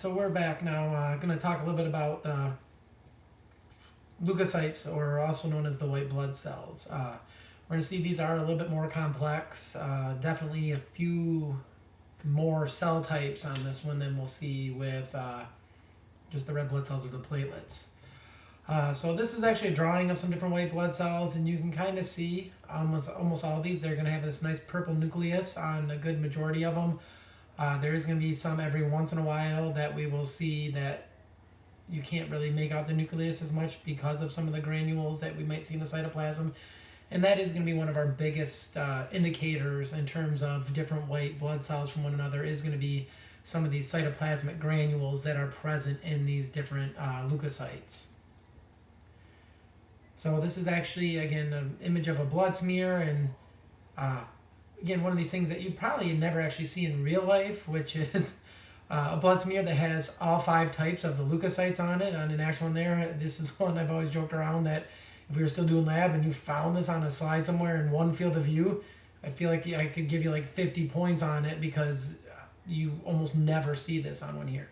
So we're back now. Going to talk a little bit about leukocytes, or also known as the white blood cells. We're going to see these are a little bit more complex. Definitely a few more cell types on this one than we'll see with just the red blood cells or the platelets. So this is actually a drawing of some different white blood cells, and you can kind of see almost all of these. They're going to have this nice purple nucleus on a good majority of them. There is going to be some every once in a while that we will see that you can't really make out the nucleus as much because of some of the granules that we might see in the cytoplasm. And that is going to be one of our biggest indicators in terms of different white blood cells from one another, is going to be some of these cytoplasmic granules that are present in these different leukocytes. So this is actually, again, an image of a blood smear, and again, one of these things that you probably never actually see in real life, which is a blood smear that has all 5 types of the leukocytes on it, on an actual one there. This is one I've always joked around that if we were still doing lab and you found this on a slide somewhere in one field of view, I feel like I could give you like 50 points on it, because you almost never see this on one here.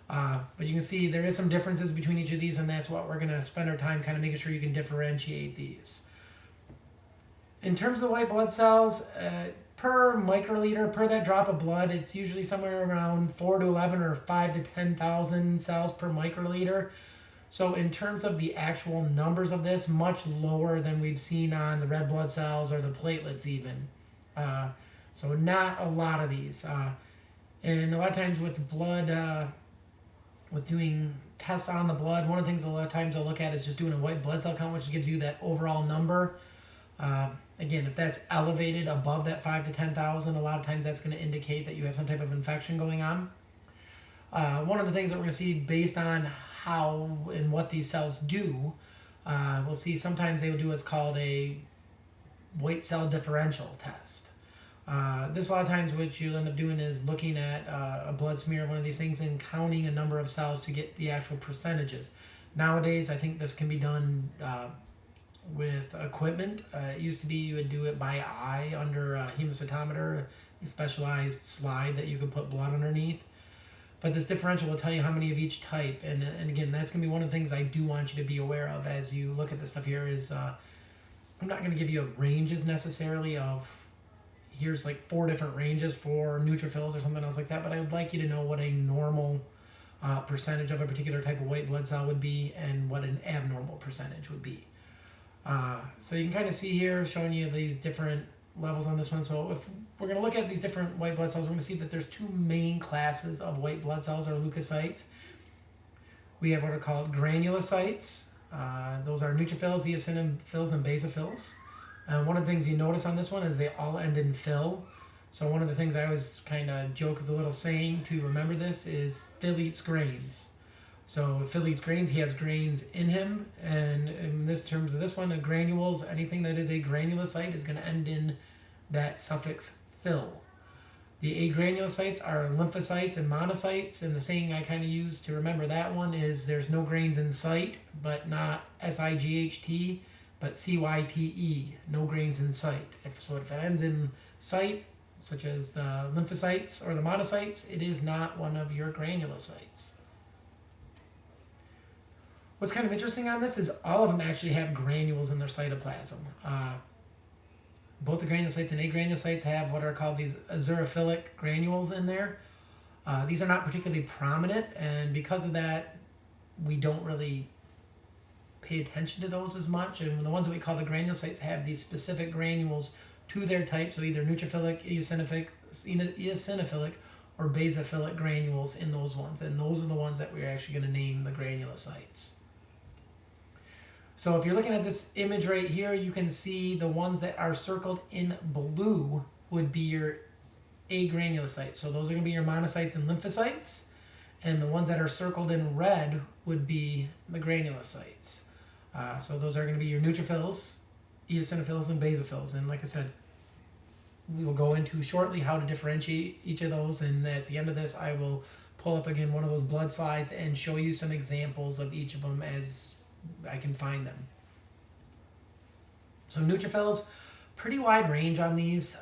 But you can see there is some differences between each of these, and that's what we're going to spend our time kind of making sure you can differentiate these. In terms of white blood cells, per microliter, per that drop of blood, it's usually somewhere around 4 to 11 or 5 to 10,000 cells per microliter. So in terms of the actual numbers of this, much lower than we've seen on the red blood cells or the platelets even. So not a lot of these. And a lot of times with blood, with doing tests on the blood, one of the things a lot of times I'll look at is just doing a white blood cell count, which gives you that overall number. Again, if that's elevated above that 5 to 10,000, a lot of times that's going to indicate that you have some type of infection going on. One of the things that we're going to see based on how and what these cells do, we'll see sometimes they will do what's called a white cell differential test. This a lot of times what you'll end up doing is looking at a blood smear, one of these things, and counting a number of cells to get the actual percentages. Nowadays, I think this can be done with equipment. It used to be you would do it by eye under a hemocytometer, a specialized slide that you could put blood underneath. But this differential will tell you how many of each type. And again, that's going to be one of the things I do want you to be aware of as you look at this stuff here is I'm not going to give you ranges necessarily of here's like 4 different ranges for neutrophils or something else like that, but I would like you to know what a normal percentage of a particular type of white blood cell would be and what an abnormal percentage would be. So you can kind of see here showing you these different levels on this one. So if we're going to look at these different white blood cells, we're going to see that there's 2 main classes of white blood cells or leukocytes. We have what are called granulocytes. Those are neutrophils, eosinophils, and basophils. One of the things you notice on this one is they all end in "phil." So one of the things I always kind of joke as a little saying to remember this is Phil eats grains. So if Phil eats grains, he has grains in him. And in this terms of this one, granules, anything that is a granulocyte is going to end in that suffix "phil." The agranulocytes are lymphocytes and monocytes. And the saying I kind of use to remember that one is there's no grains in sight, but not SIGHT, but CYTE, no grains in sight. So if it ends in sight, such as the lymphocytes or the monocytes, it is not one of your granulocytes. What's kind of interesting on this is all of them actually have granules in their cytoplasm. Both the granulocytes and agranulocytes have what are called these azurophilic granules in there. These are not particularly prominent, and because of that, we don't really pay attention to those as much. And the ones that we call the granulocytes have these specific granules to their type, so either neutrophilic, eosinophilic, or basophilic granules in those ones. And those are the ones that we're actually going to name the granulocytes. So if you're looking at this image right here, you can see the ones that are circled in blue would be your agranulocytes. So those are going to be your monocytes and lymphocytes. And the ones that are circled in red would be the granulocytes. So those are going to be your neutrophils, eosinophils, and basophils. And like I said, we will go into shortly how to differentiate each of those. And at the end of this, I will pull up again one of those blood slides and show you some examples of each of them as I can find them. So neutrophils, pretty wide range on these.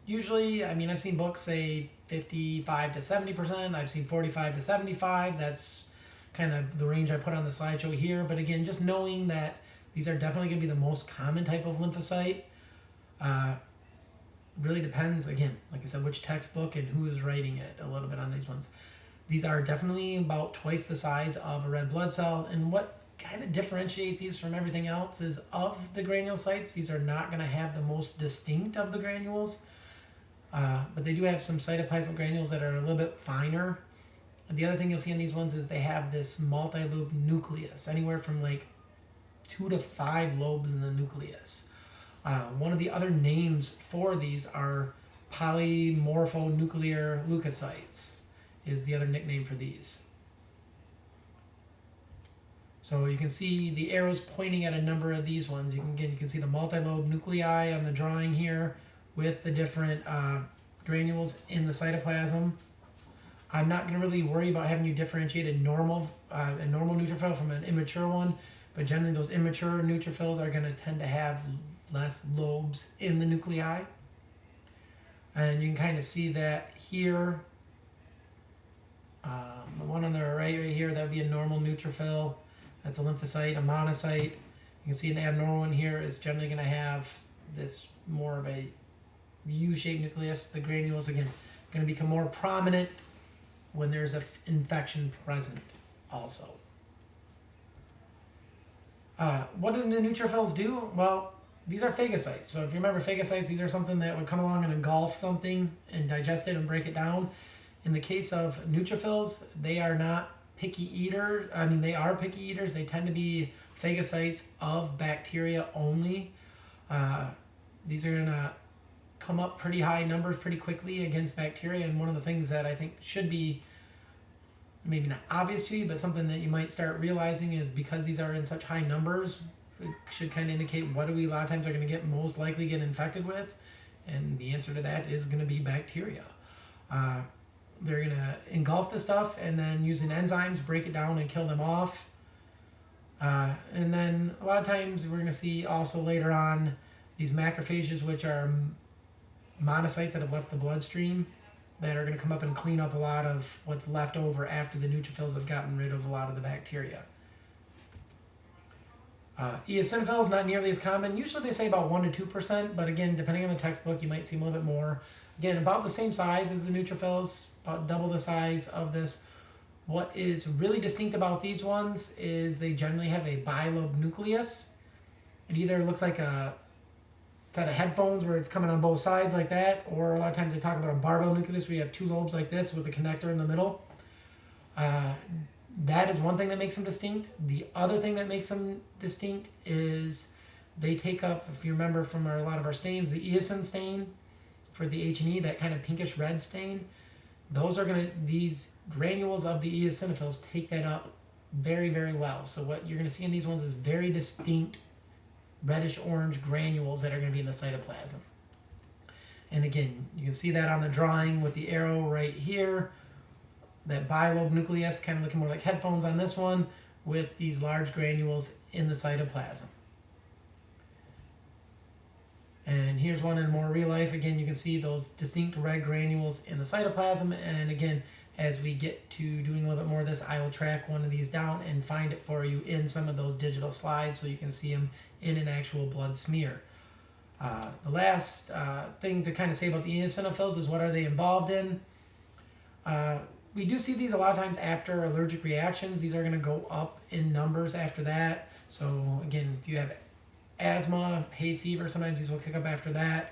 Usually, I mean, I've seen books say 55 to 70%. I've seen 45 to 75. That's kind of the range I put on the slideshow here. But again, just knowing that these are definitely going to be the most common type of lymphocyte. Really depends, again, like I said, which textbook and who is writing it a little bit on these ones. These are definitely about twice the size of a red blood cell. And what kind of differentiates these from everything else is of the granulocytes, these are not going to have the most distinct of the granules. But they do have some cytoplasmic granules that are a little bit finer. And the other thing you'll see in these ones is they have this multi-lobe nucleus, anywhere from like 2 to 5 lobes in the nucleus. One of the other names for these are polymorphonuclear leukocytes is the other nickname for these. So you can see the arrows pointing at a number of these ones. You can see the multi-lobe nuclei on the drawing here with the different granules in the cytoplasm. I'm not going to really worry about having you differentiate a normal neutrophil from an immature one, but generally those immature neutrophils are going to tend to have less lobes in the nuclei. And you can kind of see that here. The one on the right here, that would be a normal neutrophil. That's a lymphocyte. A monocyte, you can see an abnormal one here is generally going to have this more of a U-shaped nucleus. The granules, again, going to become more prominent when there's an infection present also. What do the neutrophils do? Well, these are phagocytes. So if you remember phagocytes, these are something that would come along and engulf something and digest it and break it down. In the case of neutrophils, they are not picky eaters. I mean, they are picky eaters. They tend to be phagocytes of bacteria only. These are going to come up pretty high numbers pretty quickly against bacteria. And one of the things that I think should be maybe not obvious to you, but something that you might start realizing is because these are in such high numbers, it should kind of indicate what do we a lot of times are going to get most likely get infected with. And the answer to that is going to be bacteria. They're going to engulf the stuff and then using enzymes break it down and kill them off. And then a lot of times we're going to see also later on these macrophages, which are monocytes that have left the bloodstream, that are going to come up and clean up a lot of what's left over after the neutrophils have gotten rid of a lot of the bacteria. Eosinophils, not nearly as common. Usually they say about 1 to 2%, but again, depending on the textbook, you might see a little bit more. Again, about the same size as the neutrophils, about double the size of this. What is really distinct about these ones is they generally have a bilobe nucleus. It either looks like a set of headphones where it's coming on both sides like that, or a lot of times they talk about a barbell nucleus where you have 2 lobes like this with a connector in the middle. That is one thing that makes them distinct. The other thing that makes them distinct is they take up, if you remember from a lot of our stains, the eosin stain for the H&E, that kind of pinkish red stain. These granules of the eosinophils take that up very, very well. So what you're going to see in these ones is very distinct reddish orange granules that are going to be in the cytoplasm. And again, you can see that on the drawing with the arrow right here. That bilobe nucleus kind of looking more like headphones on this one with these large granules in the cytoplasm. And here's one in more real life. Again, you can see those distinct red granules in the cytoplasm. And again, as we get to doing a little bit more of this, I will track one of these down and find it for you in some of those digital slides so you can see them in an actual blood smear. The last thing to kind of say about the eosinophils is what are they involved in? We do see these a lot of times after allergic reactions. These are going to go up in numbers after that. So again, if you have asthma, hay fever, sometimes these will kick up after that.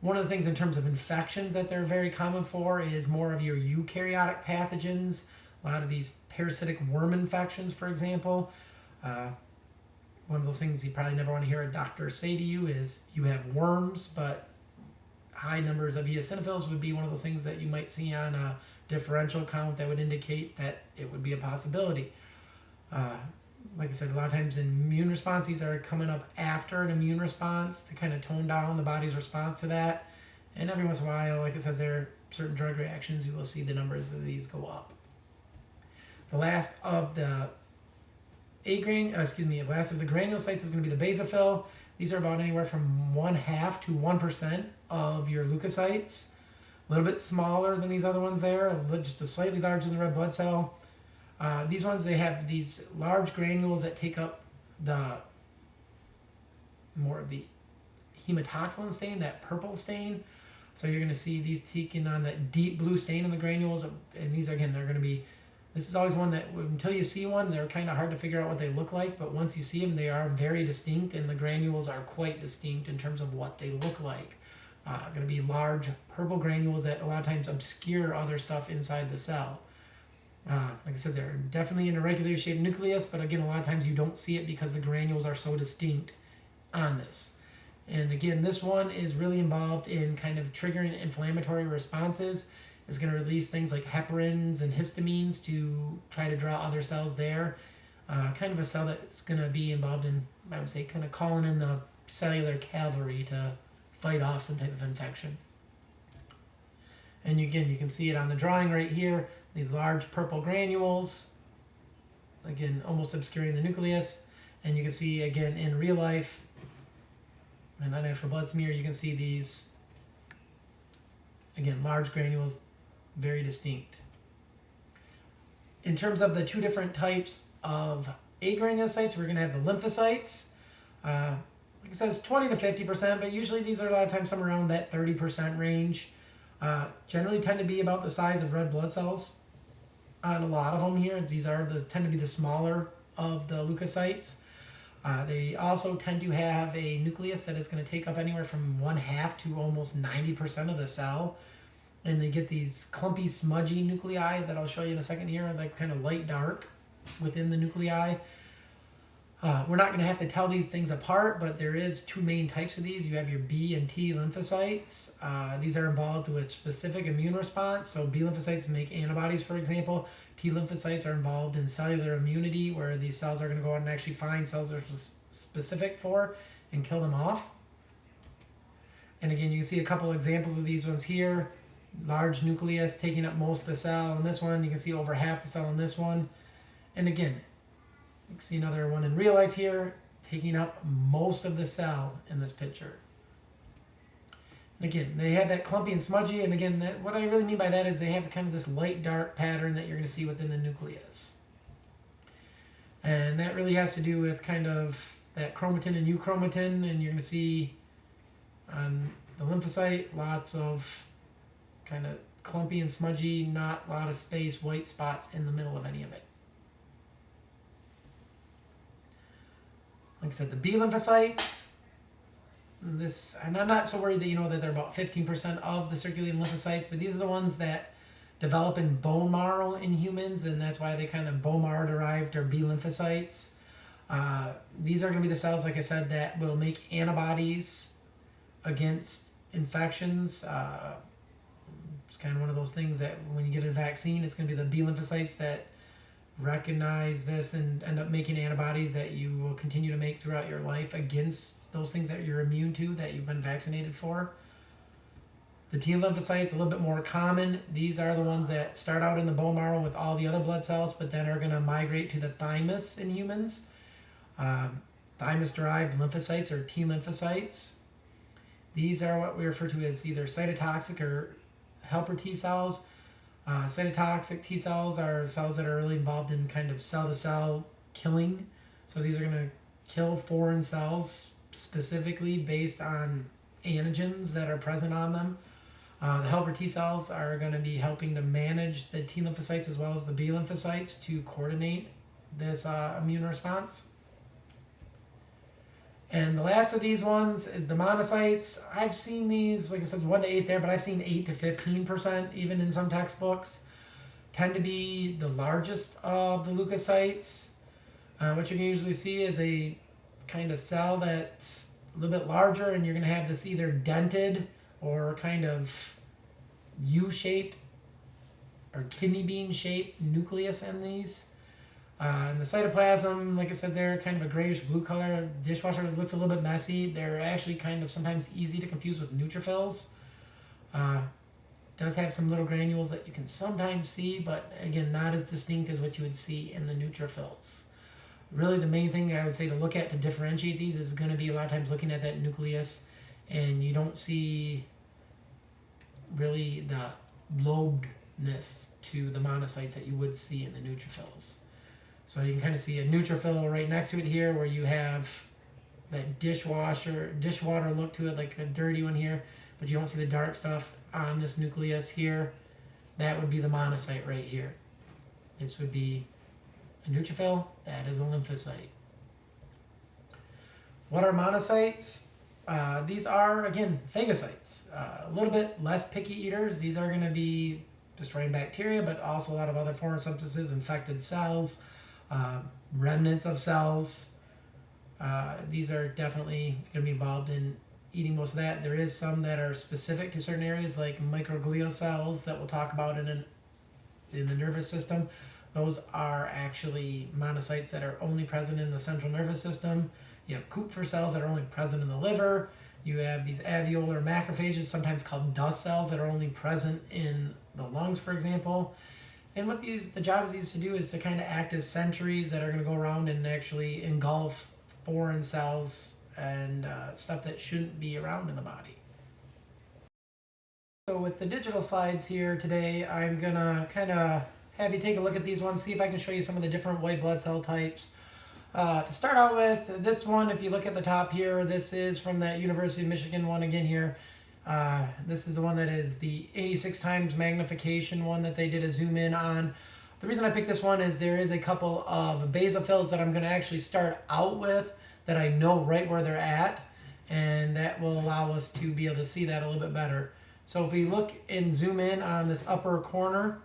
One of the things in terms of infections that they're very common for is more of your eukaryotic pathogens. A lot of these parasitic worm infections, for example. One of those things you probably never want to hear a doctor say to you is you have worms, but high numbers of eosinophils would be one of those things that you might see on a differential count that would indicate that it would be a possibility. Like I said, a lot of times in immune response, these are coming up after an immune response to kind of tone down the body's response to that. And every once in a while, like it says there, certain drug reactions, you will see the numbers of these go up. The last of the last of the granulocytes is going to be the basophil. These are about anywhere from 0.5% to 1% of your leukocytes. A little bit smaller than these other ones there, just a slightly larger than the red blood cell. These ones, they have these large granules that take up the more of the hematoxylin stain, that purple stain. So you're going to see these taking on that deep blue stain in the granules. And these, again, they're going to be, this is always one that until you see one, they're kind of hard to figure out what they look like. But once you see them, they are very distinct, and the granules are quite distinct in terms of what they look like. Going to be large purple granules that a lot of times obscure other stuff inside the cell. Like I said, they're definitely an irregularly shaped nucleus, but again, a lot of times you don't see it because the granules are so distinct on this. And again, this one is really involved in kind of triggering inflammatory responses. It's going to release things like heparins and histamines to try to draw other cells there. Kind of a cell that's going to be involved in, I would say, kind of calling in the cellular cavalry to fight off some type of infection. And again, you can see it on the drawing right here. These large purple granules, again, almost obscuring the nucleus. And you can see, again, in real life, and on actual blood smear, you can see these, again, large granules, very distinct. In terms of the two different types of agranulocytes, we're going to have the lymphocytes. Like it says 20 to 50%, but usually these are a lot of times somewhere around that 30% range. Generally tend to be about the size of red blood cells on a lot of them here. These tend to be the smaller of the leukocytes. They also tend to have a nucleus that is going to take up anywhere from 1/2 to almost 90% of the cell. And they get these clumpy, smudgy nuclei that I'll show you in a second here, like kind of light dark within the nuclei. We're not going to have to tell these things apart, but there is two main types of these. You have your B and T lymphocytes. These are involved with specific immune response. So B lymphocytes make antibodies, for example. T lymphocytes are involved in cellular immunity, where these cells are going to go out and actually find cells that are specific for and kill them off. And again, you can see a couple examples of these ones here. Large nucleus taking up most of the cell in this one. You can see over half the cell in this one. And again, you can see another one in real life here, taking up most of the cell in this picture. And again, they have that clumpy and smudgy, and again, what I really mean by that is they have kind of this light dark pattern that you're going to see within the nucleus. And that really has to do with kind of that chromatin and euchromatin, and you're going to see on the lymphocyte lots of kind of clumpy and smudgy, not a lot of space, white spots in the middle of any of it. Like I said, the B lymphocytes, and I'm not so worried that you know that they're about 15% of the circulating lymphocytes, but these are the ones that develop in bone marrow in humans, and that's why they kind of bone marrow derived or B lymphocytes. These are going to be the cells, like I said, that will make antibodies against infections. It's kind of one of those things that when you get a vaccine, it's going to be the B lymphocytes that recognize this and end up making antibodies that you will continue to make throughout your life against those things that you're immune to, that you've been vaccinated for. The T lymphocytes, a little bit more common. These are the ones that start out in the bone marrow with all the other blood cells, but then are going to migrate to the thymus in humans. Thymus-derived lymphocytes or T lymphocytes. These are what we refer to as either cytotoxic or helper T cells. Cytotoxic T cells are cells that are really involved in kind of cell-to-cell killing. So these are going to kill foreign cells specifically based on antigens that are present on them. The helper T cells are going to be helping to manage the T lymphocytes as well as the B lymphocytes to coordinate this immune response. And the last of these ones is the monocytes. I've seen these, like it says 1 to 8 there, but I've seen 8 to 15% even in some textbooks. Tend to be the largest of the leukocytes. What you can usually see is a kind of cell that's a little bit larger, and you're going to have this either dented or kind of U-shaped or kidney bean shaped nucleus in these. And the cytoplasm, like it says there, kind of a grayish blue color. Dishwasher looks a little bit messy. They're actually kind of sometimes easy to confuse with neutrophils. Does have some little granules that you can sometimes see, but again, not as distinct as what you would see in the neutrophils. Really, the main thing I would say to look at to differentiate these is going to be a lot of times looking at that nucleus, and you don't see really the lobedness to the monocytes that you would see in the neutrophils. So you can kind of see a neutrophil right next to it here, where you have that dishwater look to it, like a dirty one here, but you don't see the dark stuff on this nucleus here. That would be the monocyte right here. This would be a neutrophil. That is a lymphocyte. What are monocytes? These are, again, phagocytes. A little bit less picky eaters. These are going to be destroying bacteria, but also a lot of other foreign substances, infected cells, remnants of cells. These are definitely going to be involved in eating most of that. There is some that are specific to certain areas, like microglial cells that we'll talk about in the nervous system. Those are actually monocytes that are only present in the central nervous system. You have Kupffer cells that are only present in the liver. You have these alveolar macrophages, sometimes called dust cells, that are only present in the lungs, for example. And what the job of these to do is to kind of act as sentries that are going to go around and actually engulf foreign cells and stuff that shouldn't be around in the body. So with the digital slides here today, I'm going to kind of have you take a look at these ones, see if I can show you some of the different white blood cell types. To start out with, this one, if you look at the top here, this is from that University of Michigan one again here. This is the one that is the 86 times magnification one that they did a zoom in on. The reason I picked this one is there is a couple of basophils that I'm going to actually start out with that I know right where they're at, and that will allow us to be able to see that a little bit better. So if we look and zoom in on this upper corner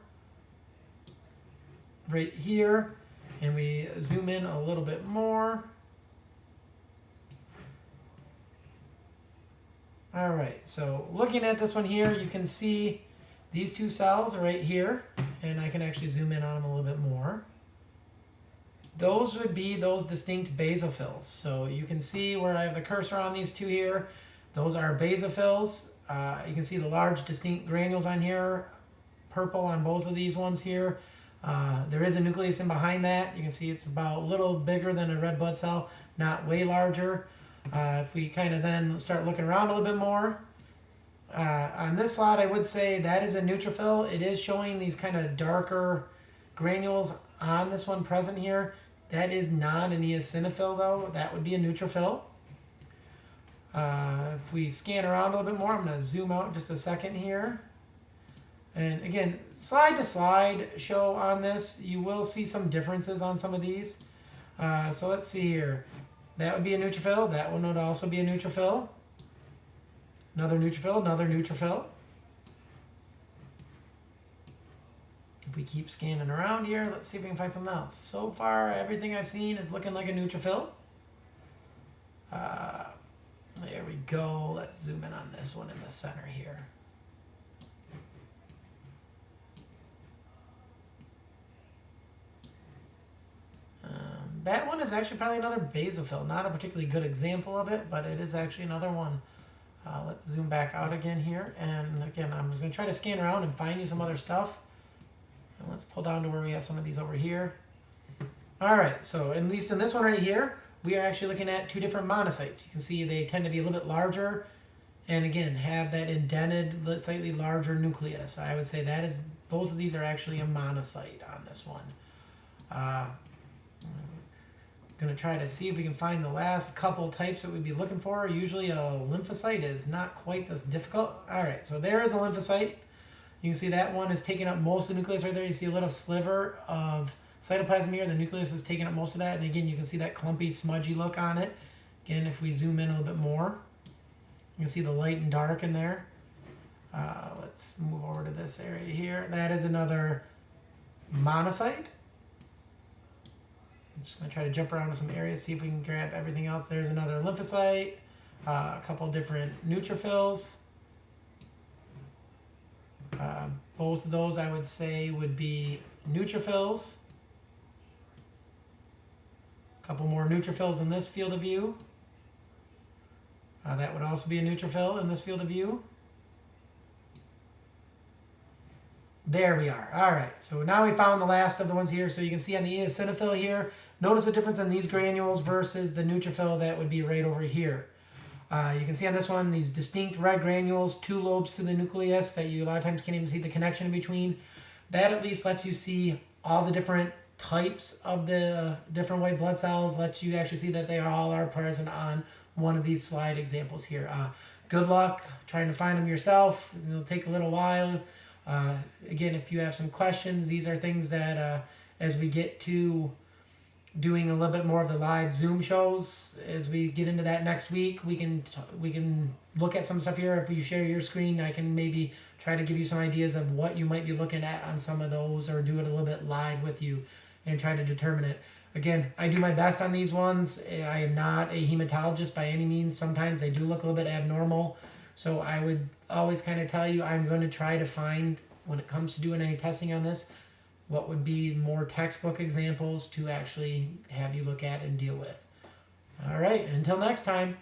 right here, and we zoom in a little bit more. All right, so looking at this one here, you can see these two cells right here, and I can actually zoom in on them a little bit more. Those would be those distinct basophils. So you can see where I have the cursor on these two here. Those are basophils. You can see the large distinct granules on here, purple on both of these ones here. There is a nucleus in behind that. You can see it's about a little bigger than a red blood cell, not way larger. If we kind of then start looking around a little bit more, on this slide I would say that is a neutrophil. It is showing these kind of darker granules on this one present here. That is not an eosinophil though. That would be a neutrophil. If we scan around a little bit more, I'm going to zoom out just a second here. And again, slide to slide show on this, you will see some differences on some of these. So let's see here. That would be a neutrophil. That one would also be a neutrophil. Another neutrophil, another neutrophil. If we keep scanning around here, let's see if we can find something else. So far, everything I've seen is looking like a neutrophil. There we go. Let's zoom in on this one in the center here. That one is actually probably another basophil. Not a particularly good example of it, but it is actually another one. Let's zoom back out again here. And again, I'm just going to try to scan around and find you some other stuff. And let's pull down to where we have some of these over here. All right, so at least in this one right here, we are actually looking at two different monocytes. You can see they tend to be a little bit larger and again, have that indented, slightly larger nucleus. I would say that is, both of these are actually a monocyte on this one. Going to try to see if we can find the last couple types that we'd be looking for. Usually a lymphocyte is not quite this difficult. All right, so there is a lymphocyte. You can see that one is taking up most of the nucleus right there. You see a little sliver of cytoplasm here. The nucleus is taking up most of that. And again, you can see that clumpy, smudgy look on it. Again, if we zoom in a little bit more, you can see the light and dark in there. Let's move over to this area here. That is another monocyte. I'm just going to try to jump around to some areas, see if we can grab everything else. There's another lymphocyte, a couple different neutrophils. Both of those I would say would be neutrophils. A couple more neutrophils in this field of view. That would also be a neutrophil in this field of view. There we are. All right, so now we found the last of the ones here. So you can see on the eosinophil here, notice the difference in these granules versus the neutrophil that would be right over here. You can see on this one these distinct red granules, 2 lobes to the nucleus that you a lot of times can't even see the connection in between. That at least lets you see all the different types of the different white blood cells, lets you actually see that they all are present on one of these slide examples here. Good luck trying to find them yourself. It'll take a little while. Again, if you have some questions, these are things that as we get to doing a little bit more of the live Zoom shows, as we get into that next week, we can look at some stuff here. If you share your screen, I can maybe try to give you some ideas of what you might be looking at on some of those, or do it a little bit live with you and try to determine it. Again, I do my best on these ones. I am not a hematologist by any means. Sometimes they do look a little bit abnormal. So I would always kind of tell you, I'm going to try to find, when it comes to doing any testing on this, what would be more textbook examples to actually have you look at and deal with. All right, until next time.